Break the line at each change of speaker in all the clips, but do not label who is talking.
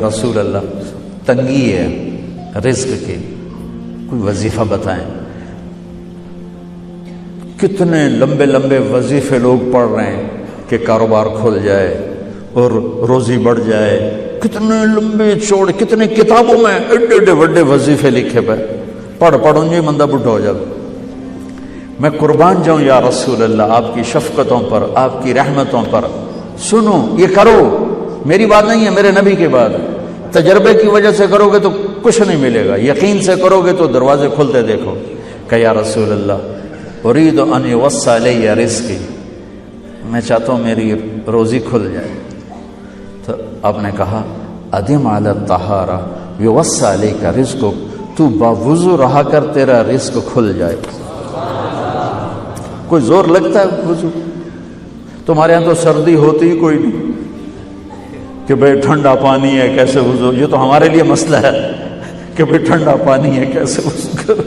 رسول اللہ تنگی ہے رزق کی، کوئی وظیفہ بتائیں۔ کتنے لمبے لمبے وظیفے لوگ پڑھ رہے ہیں کہ کاروبار کھل جائے اور روزی بڑھ جائے، کتنے لمبے چوڑے، کتنے کتابوں میں ایڈے ایڈے بڑے وظیفے لکھے پہ، پڑھوں جی مندہ بڈھا ہو جائے۔ میں قربان جاؤں یا رسول اللہ آپ کی شفقتوں پر، آپ کی رحمتوں پر، سنو یہ کرو، میری بات نہیں ہے، میرے نبی کی بات۔ تجربے کی وجہ سے کرو گے تو کچھ نہیں ملے گا، یقین سے کرو گے تو دروازے کھلتے دیکھو۔ کہ یا رسول اللہ ارید ان یوسع علی رزقی، میں چاہتا ہوں میری روزی کھل جائے۔ تو آپ نے کہا ادم علی الطہارہ یوسع علیک رزقک، تو باوضو رہا کر تیرا رزق کھل جائے۔ کوئی زور لگتا ہے وضو؟ تمہارے ہاں تو سردی ہوتی ہی کوئی نہیں کہ بھئی ٹھنڈا پانی ہے کیسے وضو، یہ تو ہمارے لیے مسئلہ ہے کہ بھئی ٹھنڈا پانی ہے کیسے وضو کرو۔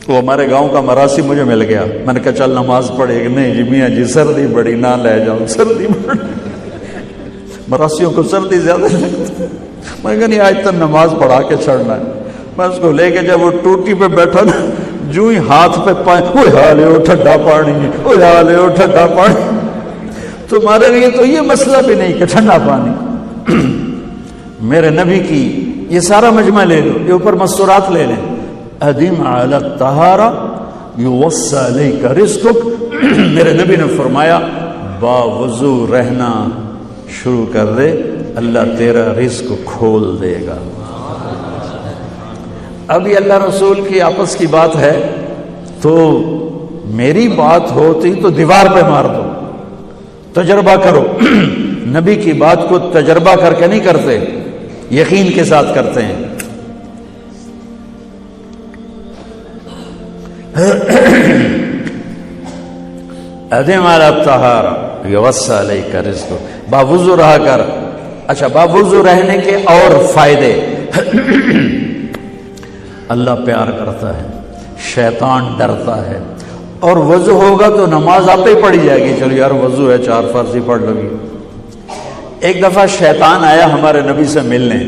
وہ ہمارے گاؤں کا مراسی مجھے مل گیا، میں نے کہا چل نماز پڑھے کہ نہیں جی میاں جی سردی بڑی نہ لے جاؤں، سردی بڑی، مراسیوں کو سردی زیادہ لگتی ہے۔ میں نے کہا نہیں آج تک نماز پڑھا کے چھڑنا ہے۔ میں اس کو لے کے جب وہ ٹوٹی پہ بیٹھا نا، جو ہی ہاتھ پہ پائے وہ حالے ہو ٹھنڈا پانی، وہ حالے ہو ٹھنڈا پانی۔ تمہارے لیے تو یہ مسئلہ بھی نہیں کہ ٹھنڈا پانی۔ میرے نبی کی یہ سارا مجمع لے لو، یہ اوپر مستورات لے لیں، ادم علی الطہارہ یوسع علیک رزقک۔ میرے نبی نے فرمایا باوضو رہنا شروع کر دے، اللہ تیرا رزق کھول دے گا۔ ابھی اللہ رسول کی آپس کی بات ہے تو میری بات ہوتی تو دیوار پہ مار دو، تجربہ کرو۔ نبی کی بات کو تجربہ کر کے نہیں کرتے، یقین کے ساتھ کرتے ہیں۔ ادم علی الطہارہ یوسع علیک رزقک، باوضو رہا کر۔ اچھا باوضو رہنے کے اور فائدے، اللہ پیار کرتا ہے، شیطان ڈرتا ہے، اور وضو ہوگا تو نماز آپ ہی پڑھی جائے گی، چلو یار وضو ہے 4 فرض ہی پڑھ لو گی۔ ایک دفعہ شیطان آیا ہمارے نبی سے ملنے،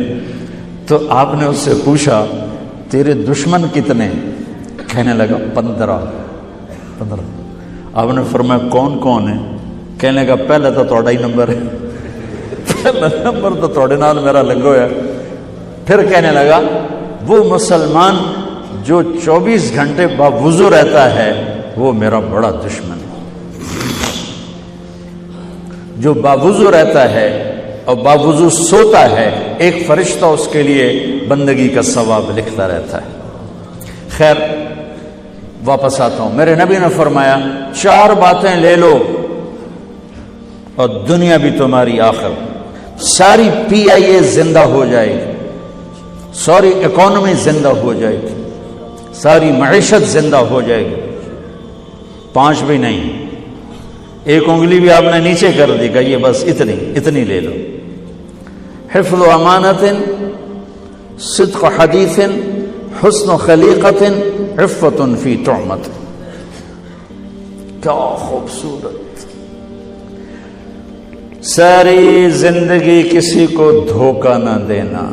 تو آپ نے اس سے پوچھا تیرے دشمن کتنے؟ کہنے لگا 15۔ آپ نے فرمایا کون کون ہے؟ کہنے لگا پہلے تو تھوڑا ہی نمبر ہے، پہلا نمبر تو تھوڑے نال میرا لگو ہے۔ پھر کہنے لگا وہ مسلمان جو 24 گھنٹے باوضو رہتا ہے وہ میرا بڑا دشمن ہے۔ جو باوضو رہتا ہے اور باوضو سوتا ہے، ایک فرشتہ اس کے لیے بندگی کا ثواب لکھتا رہتا ہے۔ خیر واپس آتا ہوں، میرے نبی نے فرمایا 4 باتیں لے لو اور دنیا بھی تمہاری آخر، ساری PIA زندہ ہو جائے گی، ساری اکانومی زندہ ہو جائے گی، ساری معیشت زندہ ہو جائے گی۔ 5 بھی نہیں، ایک انگلی بھی آپ نے نیچے کر دی کہ یہ بس اتنی لے لو۔ حفظ و امانت، صدق حدیث، حسن خلیقت، عفت فی طعمت۔ کیا خوبصورت! ساری زندگی کسی کو دھوکہ نہ دینا،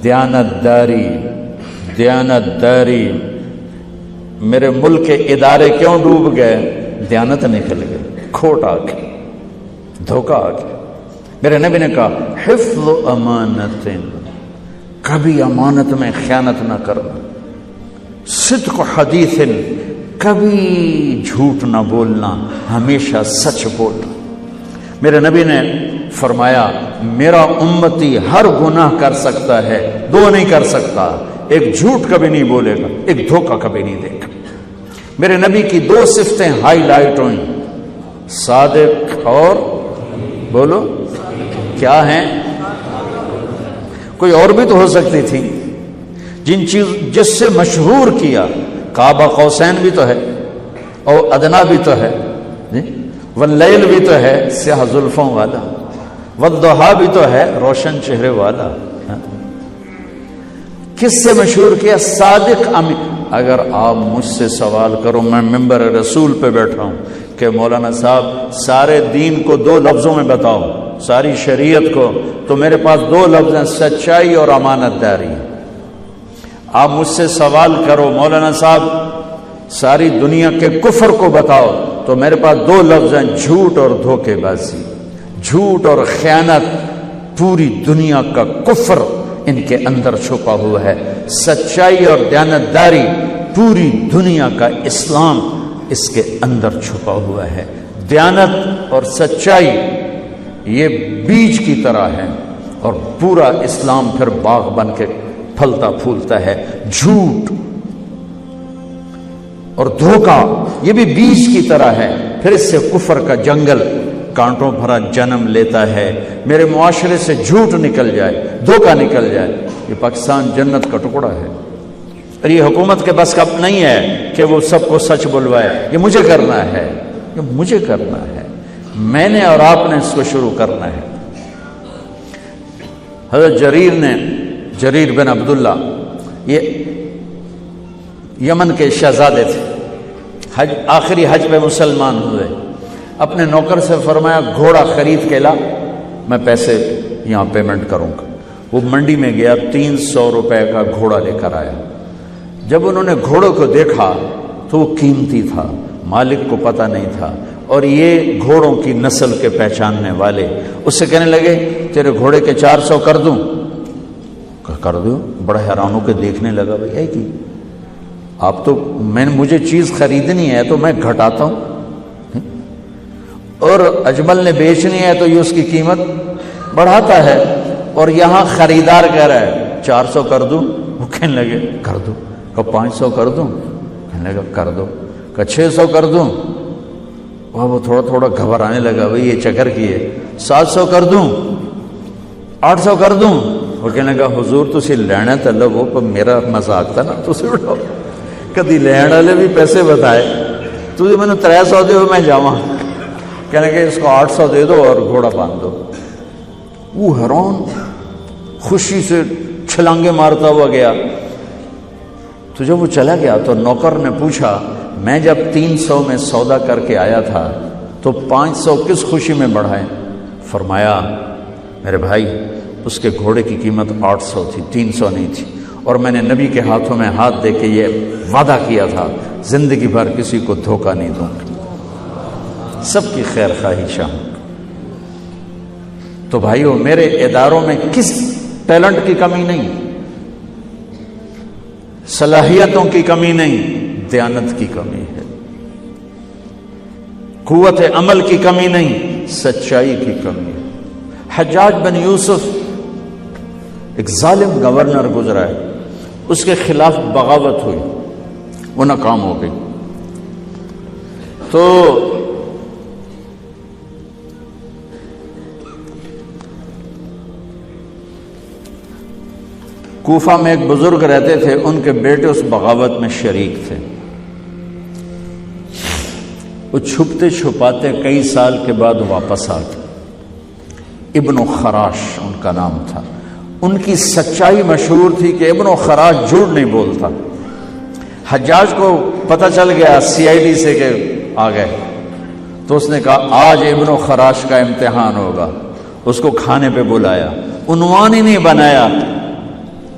دیانت داری۔ میرے ملک کے ادارے کیوں ڈوب گئے؟ دیانت نکل گئے، کھوٹ آ گئی، دھوکہ آ گیا۔ میرے نبی نے کہا حفظ امانت، کبھی امانت میں خیانت نہ کرنا، صدق حدیث، کبھی جھوٹ نہ بولنا، ہمیشہ سچ بولنا۔ میرے نبی نے فرمایا میرا امتی ہر گناہ کر سکتا ہے، 2 نہیں کر سکتا، ایک جھوٹ کبھی نہیں بولے گا، ایک دھوکہ کبھی نہیں دے گا۔ میرے نبی کی 2 صفتیں ہائی لائٹ ہوئیں، صادق اور بولو کیا ہیں؟ کوئی اور بھی تو ہو سکتی تھی، جس سے مشہور کیا، کعبہ قوسین بھی تو ہے، اور ادنا بھی تو ہے، واللیل بھی تو ہے سیاہ زلفوں والا، والضحیٰ بھی تو ہے روشن چہرے والا۔ کس سے مشہور کیا؟ صادق امین۔ اگر آپ مجھ سے سوال کرو، میں ممبر رسول پہ بیٹھا ہوں کہ مولانا صاحب سارے دین کو 2 لفظوں میں بتاؤ، ساری شریعت کو، تو میرے پاس 2 لفظ ہیں، سچائی اور امانت داری۔ آپ مجھ سے سوال کرو مولانا صاحب ساری دنیا کے کفر کو بتاؤ، تو میرے پاس 2 لفظ ہیں، جھوٹ اور دھوکے بازی۔ جھوٹ اور خیانت، پوری دنیا کا کفر ان کے اندر چھپا ہوا ہے، سچائی اور دیانتداری، پوری دنیا کا اسلام اس کے اندر چھپا ہوا ہے۔ دیانت اور سچائی یہ بیج کی طرح ہے، اور پورا اسلام پھر باغ بن کے پھلتا پھولتا ہے۔ جھوٹ اور دھوکہ یہ بھی بیج کی طرح ہے، پھر اس سے کفر کا جنگل کانٹوں بھرا جنم لیتا ہے۔ میرے معاشرے سے جھوٹ نکل جائے، دھوکہ نکل جائے، یہ پاکستان جنت کا ٹکڑا ہے۔ اور یہ حکومت کے بس کا نہیں ہے کہ وہ سب کو سچ بلوائے، یہ مجھے کرنا ہے، یہ مجھے کرنا ہے، میں نے اور آپ نے اس کو شروع کرنا ہے۔ حضرت جریر بن عبداللہ یہ یمن کے شہزادے تھے، آخری حج پہ مسلمان ہوئے، اپنے نوکر سے فرمایا گھوڑا خرید کے لا، میں پیسے یہاں پیمنٹ کروں گا۔ وہ منڈی میں گیا، 300 روپے کا گھوڑا لے کر آیا۔ جب انہوں نے گھوڑوں کو دیکھا تو وہ قیمتی تھا، مالک کو پتہ نہیں تھا، اور یہ گھوڑوں کی نسل کے پہچاننے والے اس سے کہنے لگے تیرے گھوڑے کے 400 کر دوں؟ کر دو۔ بڑا حیران ہو کے دیکھنے لگا، بھائی ہے کہ آپ تو مجھے چیز خریدنی ہے تو میں گھٹاتا ہوں، اور اجمل نے بیچنی ہے تو یہ اس کی قیمت بڑھاتا ہے، اور یہاں خریدار کہہ رہا ہے 400 کر دوں؟ وہ کہنے لگے کر دو۔ کہ 500 کر دوں؟ کہنے لگا کر دو۔ کہ 600 کر دوں؟ وہ تھوڑا تھوڑا گھبرانے لگا، بھائی یہ چکر کی ہے، 700 کر دوں؟ 800 کر دوں؟ وہ کہنے لگا حضور تسی لینا تو لو، پر میرا مذاق تھا نا، تسی اٹھاؤ، کدی لین والے بھی پیسے بتائے، تھی میں نے 300 دے میں جاواں، کہنے لگے اس کو 800 دے دو اور گھوڑا باندھ دو۔ وہ حیران خوشی سے چھلانگے مارتا ہوا گیا۔ تو جب وہ چلا گیا تو نوکر نے پوچھا میں جب 300 میں سودا کر کے آیا تھا تو 500 کس خوشی میں بڑھائے؟ فرمایا میرے بھائی اس کے گھوڑے کی قیمت 800 تھی، 300 نہیں تھی، اور میں نے نبی کے ہاتھوں میں ہاتھ دے کے یہ وعدہ کیا تھا زندگی بھر کسی کو دھوکہ نہیں دوں گا، سب کی خیر خواہی چاہوں گا۔ تو بھائیو میرے اداروں میں کس ٹیلنٹ کی کمی نہیں، صلاحیتوں کی کمی نہیں، دیانت کی کمی ہے، قوت عمل کی کمی نہیں، سچائی کی کمی ہے۔ حجاج بن یوسف ایک ظالم گورنر گزرا ہے، اس کے خلاف بغاوت ہوئی، وہ ناکام ہو گئی۔ تو کوفہ میں ایک بزرگ رہتے تھے، ان کے بیٹے اس بغاوت میں شریک تھے۔ وہ چھپتے چھپاتے کئی سال کے بعد واپس آ گئے۔ ابن خراش ان کا نام تھا۔ ان کی سچائی مشہور تھی کہ ابن خراش جھوٹ نہیں بولتا۔ حجاج کو پتہ چل گیا CID سے کہ آ گئے، تو اس نے کہا آج ابن خراش کا امتحان ہوگا۔ اس کو کھانے پہ بلایا، عنوان ہی نہیں بنایا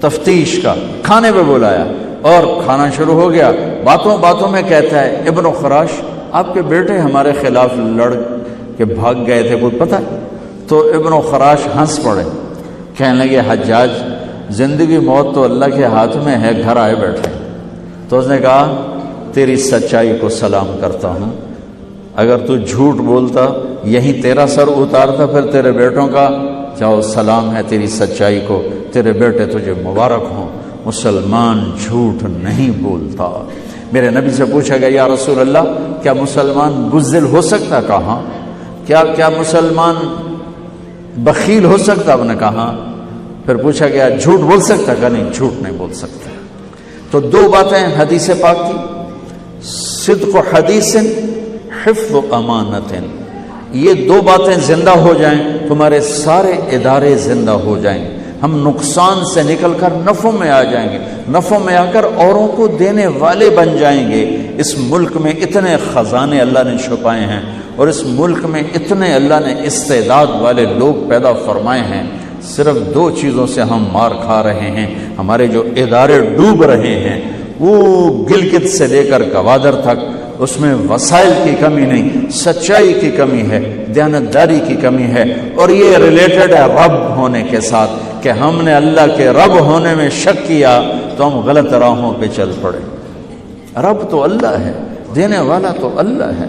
تفتیش کا، کھانے پہ بلایا اور کھانا شروع ہو گیا۔ باتوں باتوں میں کہتا ہے ابن خراش آپ کے بیٹے ہمارے خلاف لڑ کے بھاگ گئے تھے، کوئی پتہ؟ تو ابن خراش ہنس پڑے، کہنے لگے حجاج زندگی موت تو اللہ کے ہاتھ میں ہے، گھر آئے بیٹھے۔ تو اس نے کہا تیری سچائی کو سلام کرتا ہوں، اگر تو جھوٹ بولتا یہی تیرا سر اتارتا پھر تیرے بیٹوں کا، جاؤ سلام ہے تیری سچائی کو، تیرے بیٹے تجھے مبارک ہوں، مسلمان جھوٹ نہیں بولتا۔ میرے نبی سے پوچھا گیا یا رسول اللہ کیا مسلمان بزدل ہو سکتا؟ کہا کیا مسلمان بخیل ہو سکتا؟ آپ نے کہا۔ پھر پوچھا گیا جھوٹ بول سکتا؟ کہا نہیں، جھوٹ نہیں بول سکتا۔ تو دو باتیں حدیث پاک کی، صدق و حدیث، حفظ و امانت، یہ دو باتیں زندہ ہو جائیں تمہارے سارے ادارے زندہ ہو جائیں، ہم نقصان سے نکل کر نفع میں آ جائیں گے، نفع میں آ کر اوروں کو دینے والے بن جائیں گے۔ اس ملک میں اتنے خزانے اللہ نے چھپائے ہیں اور اس ملک میں اتنے اللہ نے استعداد والے لوگ پیدا فرمائے ہیں، صرف 2 چیزوں سے ہم مار کھا رہے ہیں، ہمارے جو ادارے ڈوب رہے ہیں، وہ گلگت سے لے کر گوادر تک اس میں وسائل کی کمی نہیں، سچائی کی کمی ہے، دیانتداری کی کمی ہے، اور یہ ریلیٹڈ ہے رب ہونے کے ساتھ کہ ہم نے اللہ کے رب ہونے میں شک کیا تو ہم غلط راہوں پہ چل پڑے۔ رب تو اللہ ہے، دینے والا تو اللہ ہے۔